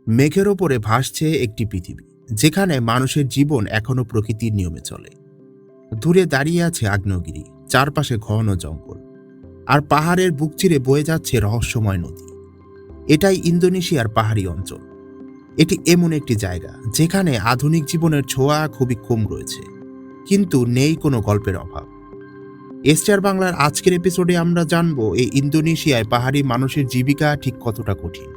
মেঘের ওপরে ভাসছে একটি পৃথিবী, যেখানে মানুষের জীবন এখনো প্রকৃতির নিয়মে চলে। দূরে দাঁড়িয়ে আছে আগ্নেয়গিরি, চারপাশে ঘন জঙ্গল, আর পাহাড়ের বুক চিরে বয়ে যাচ্ছে রহস্যময় নদী। এটাই ইন্দোনেশিয়ার পাহাড়ি অঞ্চল। এটি এমন একটি জায়গা যেখানে আধুনিক জীবনের ছোঁয়া খুবই কম রয়েছে, কিন্তু নেই কোনো গল্পের অভাব। এস্টার বাংলার আজকের এপিসোডে আমরা জানব এই ইন্দোনেশিয়ায় পাহাড়ি মানুষের জীবিকা ঠিক কতটা কঠিন,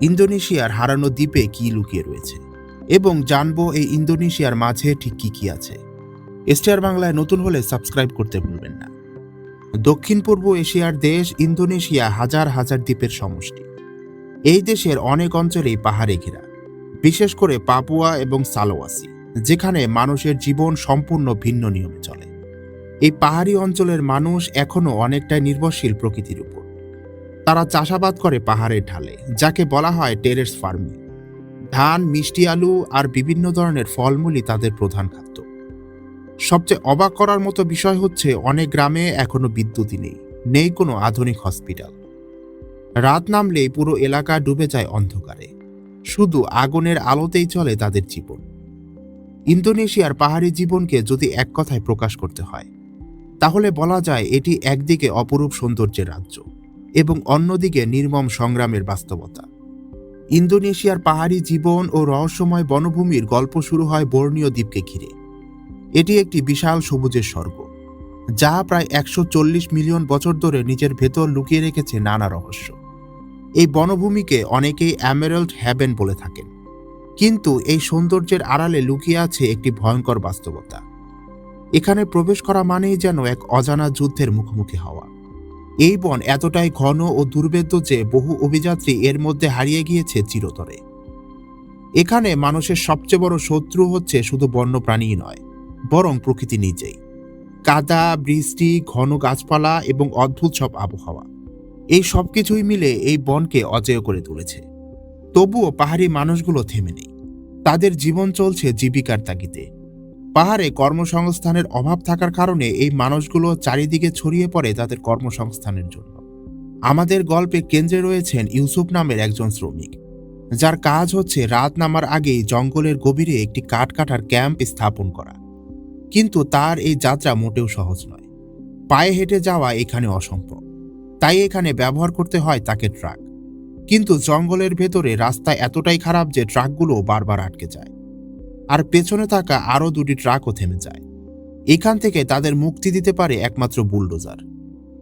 ইন্দোনেশিয়ার হারানো দ্বীপে কি লুকিয়ে রয়েছে, এবং জানবো এই ইন্দোনেশিয়ার মাঝে ঠিক কি কি আছে। এস্টার বাংলায় নতুন হলে সাবস্ক্রাইব করতে ভুলবেন না। দক্ষিণ পূর্ব এশিয়ার দেশ ইন্দোনেশিয়া হাজার হাজার দ্বীপের সমষ্টি। এই দেশের অনেক অঞ্চলেই পাহাড়ে ঘেরা, বিশেষ করে পাপুয়া এবং সালোয়াসি, যেখানে মানুষের জীবন সম্পূর্ণ ভিন্ন নিয়মে চলে। এই পাহাড়ি অঞ্চলের মানুষ এখনও অনেকটাই নির্ভরশীল প্রকৃতির উপর। তারা চাষাবাদ করে পাহাড়ের ঢালে, যাকে বলা হয় টেরেস ফার্মিং। ধান, মিষ্টি আলু আর বিভিন্ন ধরনের ফলমূলই তাদের প্রধান খাদ্য। সবচেয়ে অবাক করার মতো বিষয় হচ্ছে অনেক গ্রামে এখনো বিদ্যুৎই নেই কোনো আধুনিক হসপিটাল। রাত নামলেই পুরো এলাকা ডুবে যায় অন্ধকারে, শুধু আগুনের আলোতেই চলে তাদের জীবন। ইন্দোনেশিয়ার পাহাড়ি জীবনকে যদি এক কথায় প্রকাশ করতে হয়, তাহলে বলা যায় এটি একদিকে অপরূপ সৌন্দর্যের রাজ্য এবং অন্যদিকে নির্মম সংগ্রামের বাস্তবতা। ইন্দোনেশিয়ার পাহাড়ি জীবন ও রহস্যময় বনভূমির গল্প শুরু হয় বোর্নিও দ্বীপকে ঘিরে। এটি একটি বিশাল সবুজের স্বর্গ, যা প্রায় 140 মিলিয়ন বছর ধরে নিজের ভেতর লুকিয়ে রেখেছে নানা রহস্য। এই বনভূমিকে অনেকেই এমেরাল্ড হ্যাভেন বলে থাকেন, কিন্তু এই সৌন্দর্যের আড়ালে লুকিয়ে আছে একটি ভয়ঙ্কর বাস্তবতা। এখানে প্রবেশ করা মানেই যেন এক অজানা যুদ্ধের মুখোমুখি হওয়া। এই বন এতটাই ঘন ও দুর্ভেদ্য যে বহু অভিযাত্রী এর মধ্যে হারিয়ে গিয়েছে চিরতরে। এখানে মানুষের সবচেয়ে বড় শত্রু হচ্ছে শুধু বন্যপ্রাণীই নয়, বরং প্রকৃতি নিজেই। কাদা, বৃষ্টি, ঘন গাছপালা এবং অদ্ভুত সব আবহাওয়া, এই সবকিছুই মিলে এই বনকে অজেয় করে তুলেছে। তবুও পাহাড়ি মানুষগুলো থেমে নেই। তাদের জীবন চলছে জীবিকার তাগিদে। পাহাড়ে কর্মসংস্থানের অভাব থাকার কারণে এই মানুষগুলো চারিদিকে ছড়িয়ে পড়ে তাদের কর্মসংস্থানের জন্য। আমাদের গল্পে কেন্দ্রে রয়েছেন ইউসুফ নামের একজন শ্রমিক, যার কাজ হচ্ছে রাত নামার আগেই জঙ্গলের গভীরে একটি কাঠ কাটার ক্যাম্প স্থাপন করা। কিন্তু তার এই যাত্রা মোটেও সহজ নয়। পায়ে হেঁটে যাওয়া এখানে অসম্ভব, তাই এখানে ব্যবহার করতে হয় তাকে ট্রাক। কিন্তু জঙ্গলের ভেতরে রাস্তা এতটাই খারাপ যে ট্রাকগুলো বারবার আটকে যায়, আর পেছনে থাকা আরও 2টি ট্রাকও থেমে যায়। এখান থেকে তাদের মুক্তি দিতে পারে একমাত্র বুলডোজার।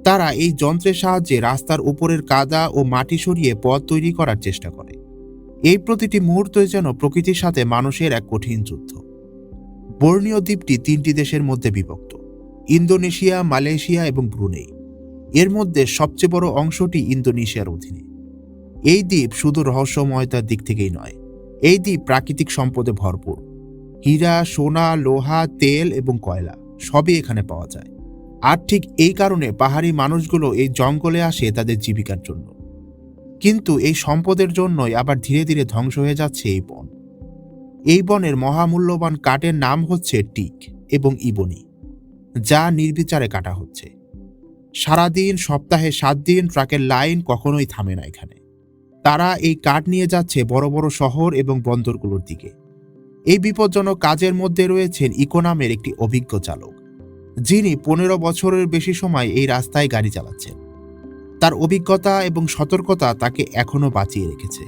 তারা এই যন্ত্রের সাহায্যে রাস্তার উপরের কাদা ও মাটি সরিয়ে পথ তৈরি করার চেষ্টা করে। এই প্রতিটি মুহূর্তই যেন প্রকৃতির সাথে মানুষের এক কঠিন যুদ্ধ। বোর্নিও দ্বীপটি 3টি দেশের মধ্যে বিভক্ত: ইন্দোনেশিয়া, মালয়েশিয়া এবং ব্রুনেই। এর মধ্যে সবচেয়ে বড় অংশটি ইন্দোনেশিয়ার অধীনে। এই দ্বীপ শুধু রহস্যময়তার দিক থেকেই নয়, এই দ্বীপ প্রাকৃতিক সম্পদে ভরপুর। হীরা, সোনা, লোহা, তেল এবং কয়লা সবই এখানে পাওয়া যায়। আর ঠিক এই কারণে পাহাড়ি মানুষগুলো এই জঙ্গলে আসে তাদের জীবিকার জন্য। কিন্তু এই সম্পদের জন্যই আবার ধীরে ধীরে ধ্বংস হয়ে যাচ্ছে এই বন। এই বনের মহামূল্যবান কাঠের নাম হচ্ছে টিক এবং ইবনি, যা নির্বিচারে কাটা হচ্ছে। সারাদিন, সপ্তাহে 7 দিন ট্রাকের লাইন কখনোই থামে না এখানে। তারা এই কাঠ নিয়ে যাচ্ছে বড় বড় শহর এবং বন্দরগুলোর দিকে। এই বিপজ্জনক কাজের মধ্যে রয়েছেন ইকো নামের একটি অভিজ্ঞ চালক, যিনি 15 বছরের বেশি সময় এই রাস্তায় গাড়ি চালাচ্ছেন। তার অভিজ্ঞতা এবং সতর্কতা তাকে এখনো বাঁচিয়ে রেখেছে।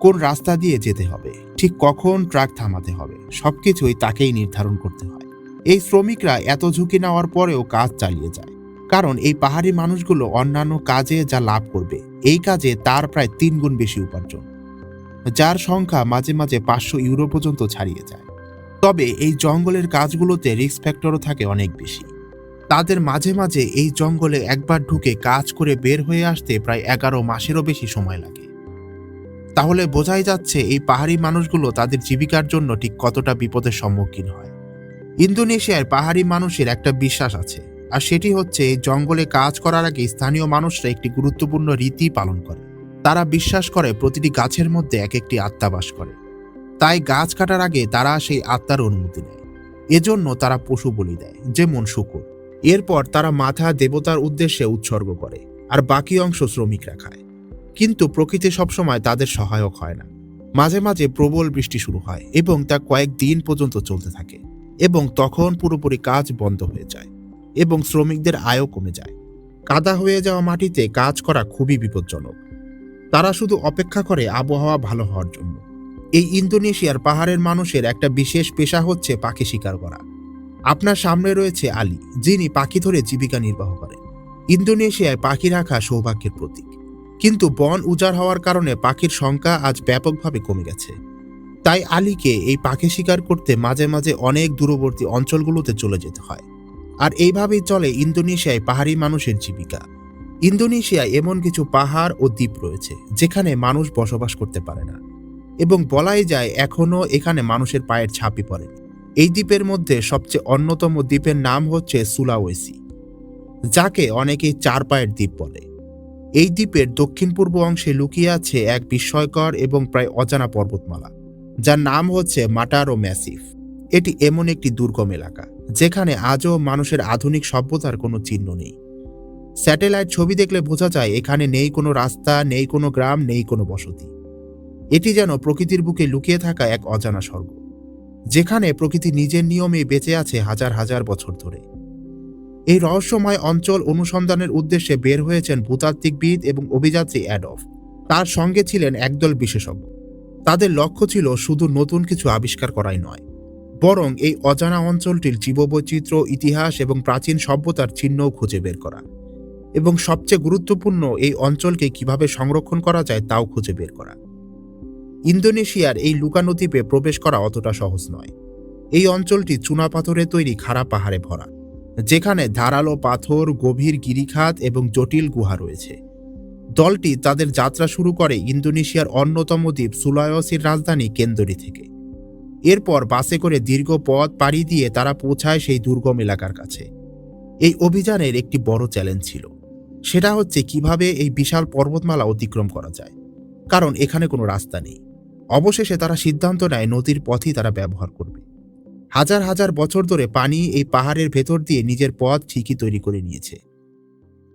কোন রাস্তা দিয়ে যেতে হবে, ঠিক কখন ট্রাক থামাতে হবে, সবকিছুই তাকেই নির্ধারণ করতে হয়। এই শ্রমিকরা এত ঝুঁকি নেওয়ার পরেও কাজ চালিয়ে যায়, কারণ এই পাহাড়ি মানুষগুলো অন্যান্য কাজে যা লাভ করবে, এই কাজে তার প্রায় 3 গুণ বেশি উপার্জন, যার সংখ্যা মাঝে মাঝে 500 ইউরো পর্যন্ত ছাড়িয়ে যায়। তবে এই জঙ্গলের কাজগুলোতে রিস্ক ফ্যাক্টরও থাকে অনেক বেশি। তাদের মাঝে মাঝে এই জঙ্গলে একবার ঢুকে কাজ করে বের হয়ে আসতে প্রায় 11 মাসেরও বেশি সময় লাগে। তাহলে বোঝাই যাচ্ছে এই পাহাড়ি মানুষগুলো তাদের জীবিকার জন্য ঠিক কতটা বিপদের সম্মুখীন হয়। ইন্দোনেশিয়ার পাহাড়ি মানুষের একটা বিশ্বাস আছে, আর সেটি হচ্ছে এই জঙ্গলে কাজ করার আগে স্থানীয় মানুষরা একটি গুরুত্বপূর্ণ রীতি পালন করে। তারা বিশ্বাস করে প্রতিটি গাছের মধ্যে এক একটি আত্মা বাস করে, তাই গাছ কাটার আগে তারা সেই আত্মার অনুমতি নেয়। এজন্য তারা পশু বলি দেয়, যেমন শূকর। এরপর তারা মাথা দেবতার উদ্দেশ্যে উৎসর্গ করে, আর বাকি অংশ শ্রমিকরা খায়। কিন্তু প্রকৃতি সবসময় তাদের সহায়ক হয় না। মাঝে মাঝে প্রবল বৃষ্টি শুরু হয় এবং তা কয়েকদিন পর্যন্ত চলতে থাকে, এবং তখন পুরোপুরি কাজ বন্ধ হয়ে যায় এবং শ্রমিকদের আয়ও কমে যায়। কাদা হয়ে যাওয়া মাটিতে কাজ করা খুবই বিপজ্জনক। তারা শুধু অপেক্ষা করে আবহাওয়া ভালো হওয়ার জন্য। এই ইন্দোনেশিয়ার পাহাড়ের মানুষের একটা বিশেষ পেশা হচ্ছে পাখি শিকার করা। আপনার সামনে রয়েছে আলী, যিনি পাখি ধরে জীবিকা নির্বাহ করেন। ইন্দোনেশিয়ায় পাখি রাখা সৌভাগ্যের প্রতীক, কিন্তু বন উজাড় হওয়ার কারণে পাখির সংখ্যা আজ ব্যাপকভাবে কমে গেছে। তাই আলীকে এই পাখি শিকার করতে মাঝে মাঝে অনেক দূরবর্তী অঞ্চলগুলোতে চলে যেতে হয়। আর এইভাবেই চলে ইন্দোনেশিয়ায় পাহাড়ি মানুষের জীবিকা। ইন্দোনেশিয়ায় এমন কিছু পাহাড় ও দ্বীপ রয়েছে যেখানে মানুষ বসবাস করতে পারে না, এবং বলাই যায় এখনও এখানে মানুষের পায়ের ছাপই পড়েনি। এই দ্বীপের মধ্যে সবচেয়ে অন্যতম দ্বীপের নাম হচ্ছে সুলাওয়েসি, যাকে অনেকেই চার পায়ের দ্বীপ বলে। এই দ্বীপের দক্ষিণ পূর্ব অংশে লুকিয়ে আছে এক বিস্ময়কর এবং প্রায় অজানা পর্বতমালা, যার নাম হচ্ছে মাটারো ম্যাসিভ। এটি এমন একটি দুর্গম এলাকা যেখানে আজও মানুষের আধুনিক সভ্যতার কোনো চিহ্ন নেই। স্যাটেলাইট ছবি দেখলে বোঝা যায় এখানে নেই কোনো রাস্তা, নেই কোনো গ্রাম, নেই কোনো বসতি। এটি যেন প্রকৃতির বুকে লুকিয়ে থাকা এক অজানা স্বর্গ, যেখানে প্রকৃতি নিজের নিয়মে বেঁচে আছে হাজার হাজার বছর ধরে। এই রহস্যময় অঞ্চল অনুসন্ধানের উদ্দেশ্যে বের হয়েছেন ভূতাত্ত্বিকবিদ এবং অভিযাত্রী অ্যাডলফ। তার সঙ্গে ছিলেন একদল বিশেষজ্ঞ। তাদের লক্ষ্য ছিল শুধু নতুন কিছু আবিষ্কার করাই নয়, বরং এই অজানা অঞ্চলটির জীববৈচিত্র্য, ইতিহাস এবং প্রাচীন সভ্যতার চিহ্নও খুঁজে বের করা, এবং সবচেয়ে গুরুত্বপূর্ণ, এই অঞ্চলকে কিভাবে সংরক্ষণ করা যায় তাও খুঁজে বের করা। ইন্দোনেশিয়ার এই লুকানো দ্বীপে প্রবেশ করা অতটা সহজ নয়। এই অঞ্চলটি চুনাপাথরে তৈরি খাড়া পাহাড়ে ভরা, যেখানে ধারালো পাথর, গভীর গিরিখাত এবং জটিল গুহা রয়েছে। দলটি তাদের যাত্রা শুরু করে ইন্দোনেশিয়ার অন্যতম দ্বীপ সুলাওয়েসির রাজধানী কেন্দরি থেকে। এরপর বাসে করে দীর্ঘ পথ পাড়ি দিয়ে তারা পৌঁছায় সেই দুর্গম এলাকার কাছে। এই অভিযানের একটি বড় চ্যালেঞ্জ ছিল, সেটা হচ্ছে কিভাবে এই বিশাল পর্বতমালা অতিক্রম করা যায়, কারণ এখানে কোনো রাস্তা নেই। অবশেষে তারা সিদ্ধান্ত নেয় নদীর পথই তারা ব্যবহার করবে। হাজার হাজার বছর ধরে পানি এই পাহাড়ের ভেতর দিয়ে নিজের পথ ঠিকই তৈরি করে নিয়েছে,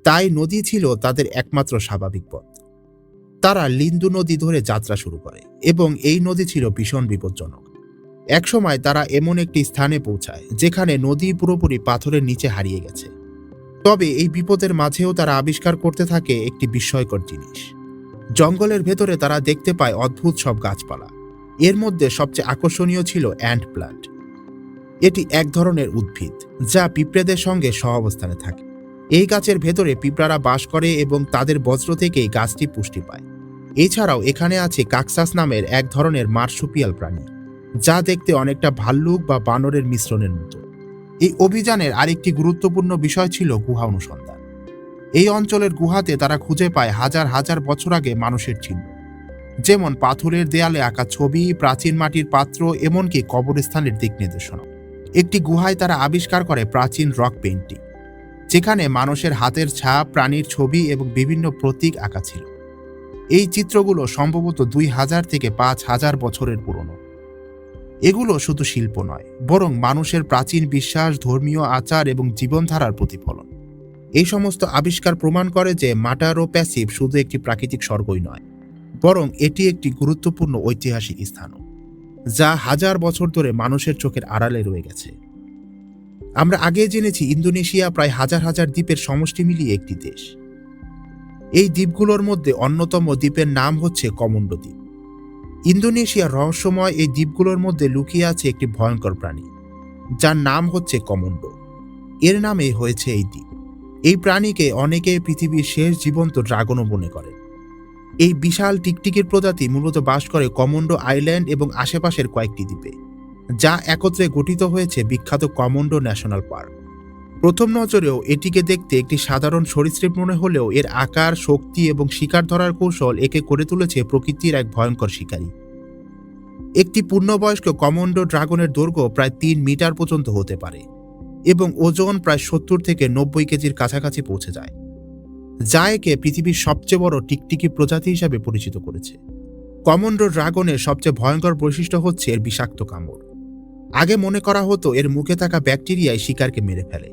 তাই নদী ছিল তাদের একমাত্র স্বাভাবিক পথ। তারা লিন্দু নদী ধরে যাত্রা শুরু করে, এবং এই নদী ছিল ভীষণ বিপজ্জনক। একসময় তারা এমন একটি স্থানে পৌঁছায় যেখানে নদী পুরোপুরি পাথরের নিচে হারিয়ে গেছে। তবে এই বিপদের মাঝেও তারা আবিষ্কার করতে থাকে একটি বিস্ময়কর জিনিস। জঙ্গলের ভেতরে তারা দেখতে পায় অদ্ভুত সব গাছপালা। এর মধ্যে সবচেয়ে আকর্ষণীয় ছিল অ্যান্ট প্লান্ট। এটি এক ধরনের উদ্ভিদ যা পিঁপড়েদের সঙ্গে সহাবস্থানে থাকে। এই গাছের ভেতরে পিঁপড়ারা বাস করে এবং তাদের বজ্র থেকেই গাছটি পুষ্টি পায়। এছাড়াও এখানে আছে কাকসাস নামের এক ধরনের মার্সুপিয়াল প্রাণী, যা দেখতে অনেকটা ভাল্লুক বা বানরের মিশ্রণের মতো। এই অভিযানের আরেকটি গুরুত্বপূর্ণ বিষয় ছিল গুহা অনুসন্ধান। এই অঞ্চলের গুহাতে তারা খুঁজে পায় হাজার হাজার বছর আগে মানুষের চিহ্ন, যেমন পাথরের দেয়ালে আঁকা ছবি, প্রাচীন মাটির পাত্র, এমনকি কবরস্থানের দিক নির্দেশনা। একটি গুহায় তারা আবিষ্কার করে প্রাচীন রক পেইন্টিং, যেখানে মানুষের হাতের ছাপ, প্রাণীর ছবি এবং বিভিন্ন প্রতীক আঁকা ছিল। এই চিত্রগুলো সম্ভবত 2000 থেকে 5000 বছরের পুরনো। এগুলো শুধু শিল্প নয়, বরং মানুষের প্রাচীন বিশ্বাস, ধর্মীয় আচার এবং জীবনধারার প্রতিফলন। এই সমস্ত আবিষ্কার প্রমাণ করে যে মাটারো প্যাসিভ শুধু একটি প্রাকৃতিক স্বর্গই নয়, বরং এটি একটি গুরুত্বপূর্ণ ঐতিহাসিক স্থানও, যা হাজার বছর ধরে মানুষের চোখের আড়ালে রয়ে গেছে। আমরা আগে জেনেছি ইন্দোনেশিয়া প্রায় হাজার হাজার দ্বীপের সমষ্টি মিলিয়ে একটি দেশ। এই দ্বীপগুলোর মধ্যে অন্যতম দ্বীপের নাম হচ্ছে কমোন্ডো দ্বীপ। ইন্দোনেশিয়ার রহস্যময় এই দ্বীপগুলোর মধ্যে লুকিয়ে আছে একটি ভয়ঙ্কর প্রাণী, যার নাম হচ্ছে কমোন্ডো। এর নামে হয়েছে এই দ্বীপ। এই প্রাণীকে অনেকে পৃথিবীর শেষ জীবন্ত ড্রাগনও মনে করে। এই বিশাল টিকটিকির প্রজাতি মূলত বাস করে কমোন্ডো আইল্যান্ড এবং আশেপাশের কয়েকটি দ্বীপে, যা একত্রে গঠিত হয়েছে বিখ্যাত কমোন্ডো ন্যাশনাল পার্ক। প্রথম নজরেও এটিকে দেখতে একটি সাধারণ সরীসৃপ মনে হলেও এর আকার, শক্তি এবং শিকার ধরার কৌশল একে করে তুলেছে প্রকৃতির এক ভয়ঙ্কর শিকারী। একটি পূর্ণবয়স্ক কমোন্ডো ড্রাগনের দৈর্ঘ্য প্রায় 3 মিটার পর্যন্ত হতে পারে এবং ওজন প্রায় 70 থেকে 90 কেজির কাছাকাছি পৌঁছে যায়, যা একে পৃথিবীর সবচেয়ে বড় টিকটিকি প্রজাতি হিসাবে পরিচিত করেছে। কমোন্ডো ড্রাগনের সবচেয়ে ভয়ঙ্কর বৈশিষ্ট্য হচ্ছে এর বিষাক্ত কামড়। আগে মনে করা হতো এর মুখে থাকা ব্যাকটেরিয়াই শিকারকে মেরে ফেলে,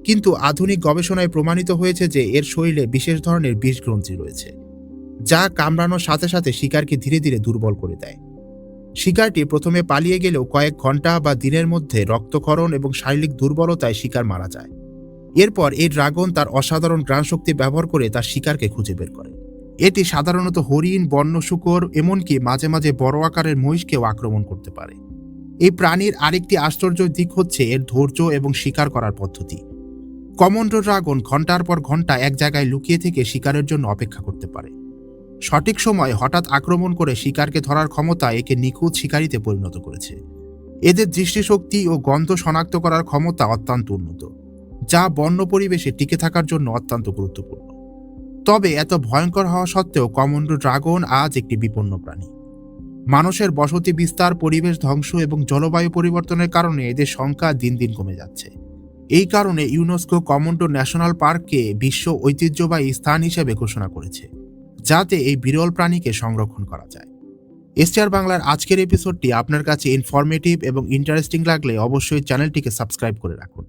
কিন্তু আধুনিক গবেষণায় প্রমাণিত হয়েছে যে এর শরীরে বিশেষ ধরনের বিষগ্রন্থি রয়েছে, যা কামড়ানোর সাথে সাথে শিকারকে ধীরে ধীরে দুর্বল করে দেয়। শিকারটি প্রথমে পালিয়ে গেলেও কয়েক ঘন্টা বা দিনের মধ্যে রক্তক্ষরণ এবং শারীরিক দুর্বলতায় শিকার মারা যায়। এরপর এই ড্রাগন তার অসাধারণ ঘ্রাণশক্তি ব্যবহার করে তার শিকারকে খুঁজে বের করে। এটি সাধারণত হরিণ, বন্য শূকর, এমনকি মাঝে মাঝে বড় আকারের মহিষকেও আক্রমণ করতে পারে। এই প্রাণীর আরেকটি আশ্চর্য দিক হচ্ছে এর ধৈর্য এবং শিকার করার পদ্ধতি। কমোডো ড্রাগন ঘন্টার পর ঘন্টা এক জায়গায় লুকিয়ে থেকে শিকারের জন্য অপেক্ষা করতে পারে। সঠিক সময় হঠাৎ আক্রমণ করে শিকারকে ধরার ক্ষমতা একে নিখুঁত শিকারিতে পরিণত করেছে। এদের দৃষ্টিশক্তি ও গন্ধ শনাক্ত করার ক্ষমতা অত্যন্ত উন্নত, যা বন্য পরিবেশে টিকে থাকার জন্য অত্যন্ত গুরুত্বপূর্ণ। তবে এত ভয়ঙ্কর হওয়া সত্ত্বেও কমোডো ড্রাগন আজ একটি বিপন্ন প্রাণী। মানুষের বসতি বিস্তার, পরিবেশ ধ্বংস এবং জলবায়ু পরিবর্তনের কারণে এদের সংখ্যা দিন দিন কমে যাচ্ছে। এই কারণে ইউনেস্কো কমোডো ন্যাশনাল পার্ককে বিশ্ব ঐতিহ্যবাহী স্থান হিসেবে ঘোষণা করেছে, যাতে এই বিরল প্রাণীকে সংরক্ষণ করা যায়। এসটিআর বাংলার আজকের এপিসোডটি আপনার কাছে ইনফরমেটিভ এবং ইন্টারেস্টিং লাগলে অবশ্যই চ্যানেলটিকে সাবস্ক্রাইব করে রাখুন।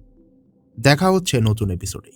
দেখা হচ্ছে নতুন এপিসোডে।